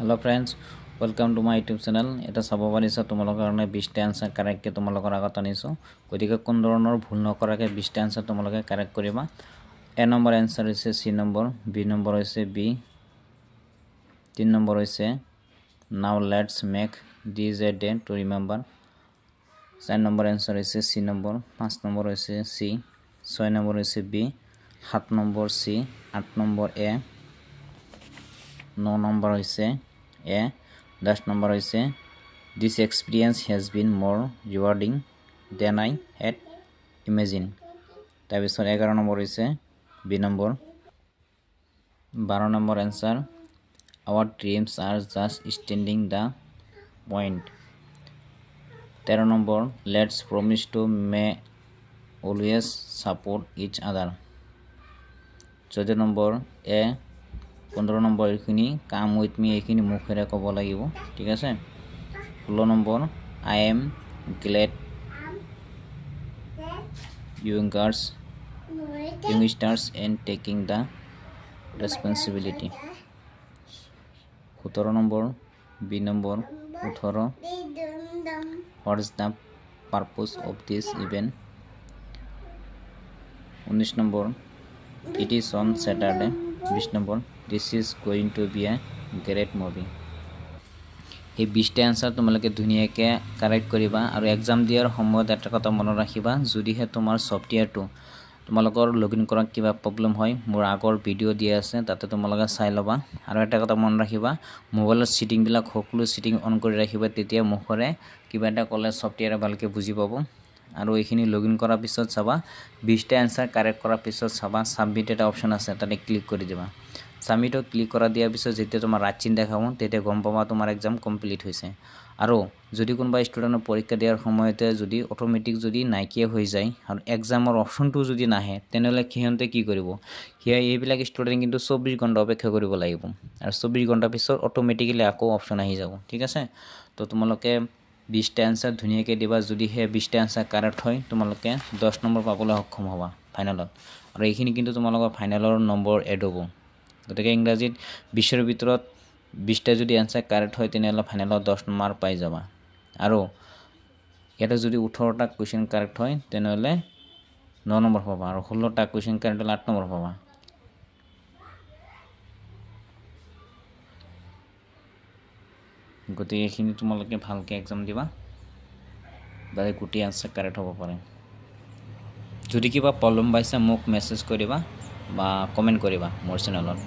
Hello friends, welcome to my YouTube channel. এটা চাব পাৰিছা তোমালোকৰ কাৰণে 20টা আনসাৰ কাৰেক্ট তোমালোকৰ আগত আনিছো। গতিকে কোন ধৰণৰ ভুল নকৰাকে 20টা আনসাৰ তোমালোকে কাৰেক্ট কৰিবা। A নম্বৰ আনসাৰ হৈছে C নম্বৰ, B নম্বৰ হৈছে B, 3 নম্বৰ হৈছে now let's make this a day to remember, 4 number answer হৈছে C নম্বৰ, 5 নম্বৰ হৈছে C, 6 নম্বৰ হৈছে B, 7 number C, 8 number A, 9 number হৈছে A, 10 number হৈছে this experience has been more rewarding than I had imagined. তাৰপিছত 11 number হৈছে B number, 12 number answer our dreams are just standing the point, 13 number let's promise to may always support each other, 14 number A, 15 number এখিনি come with মি এখিনি মুখেৰে ক'ব লাগিব, ঠিক আছে। 16 number I am glad youngsters and taking the responsibility, 17 number B number 18 what is the purpose of this event, 19 number it is on Saturday, 20 number this is going to be a great movie. এই 20টা answer তোমালোকে ধুনিয়াকে correct কৰিবা আৰু exam দিয়াৰ সময়ত এটা কথা মনত ৰাখিবা, যদিহে তোমাৰ সফটওয়্যাৰটো তোমালোকৰ লগইন কৰাত কিবা প্ৰবলেম হয় মোৰ আগৰ ভিডিও দিয়া আছে, তাতে তোমালোকে চাই লবা। আৰু এটা কথা মনত ৰাখিবা, মোবাইলৰ সেটিং বিলাক সকলো সেটিং অন কৰি ৰাখিবা, তেতিয়া মুখৰে কিবা এটা ক'লে সফটওয়্যাৰে ভালকে বুজি পাব। আৰু এইখিনি লগইন কৰাৰ পিছত চাবা 20টা আনসাৰ কাৰেক্ট কৰাৰ পিছত চাবা সাবমিট এটা অপশন আছে, তাতে ক্লিক কৰি দিবা। সাবমিট ক্লিক কৰা দিয়াৰ পিছত যেতিয়া তোমাৰ ৰাচিন দেখাব তেতিয়া গম পাবা তোমাৰ এক্সাম কমপ্লিট হৈছে। আৰু যদি কোনোবা ষ্টুডেণ্টৰ পৰীক্ষা দিয়াৰ সময়তে যদি অটোমেটিক যদি নাইকিয়া হৈ যায় আৰু এক্সামৰ অপশনটো যদি নাহে তেনেহলে কিহন্তে কি কৰিব, এইবিলাক ষ্টুডেণ্ট কিন্তু 24 ঘণ্টা অপেক্ষা কৰিব লাগিব আৰু 24 ঘণ্টা পিছত অটোমেটিক্যালি আকৌ অপশন আহি যাব, ঠিক আছে। তো তোমালোকে 20টা আনসার ধুনিয়াকে দিবা, যদিহে 20টা আনসার কারেক্ট হয় তোমালোকে 10 নম্বৰ পাবলৈ সক্ষম হ'বা ফাইনালত। আৰু এইখিনি কিন্তু তোমালোকৰ ফাইনালৰ নম্বৰ এড হ'ব। গতিকে ইংৰাজীত 20ৰ ভিতৰত 20টা যদি আনসাৰ কাৰেক্ট হয় তেনেহলে ফাইনালত 10 নম্বৰ পাই যাবা। আৰু এটা যদি 18টা কোৱেশ্চন কাৰেক্ট হয় তেনেহলে 9 নম্বৰ পাবা, আৰু 16টা কোৱেশ্চন কাৰেক্ট হলে 8 নম্বৰ পাবা। গতিকে এইখিনি তোমালোকে ভালকে এক্সাম দিবা, যাতে গোটেই আনসাৰ কাৰেক্ট হ'ব পাৰে। যদি কিবা প্ৰবলেম পাইছা মোক মেছেজ কৰিবা বা কমেন্ট কৰিবা মোৰ চেনেলত।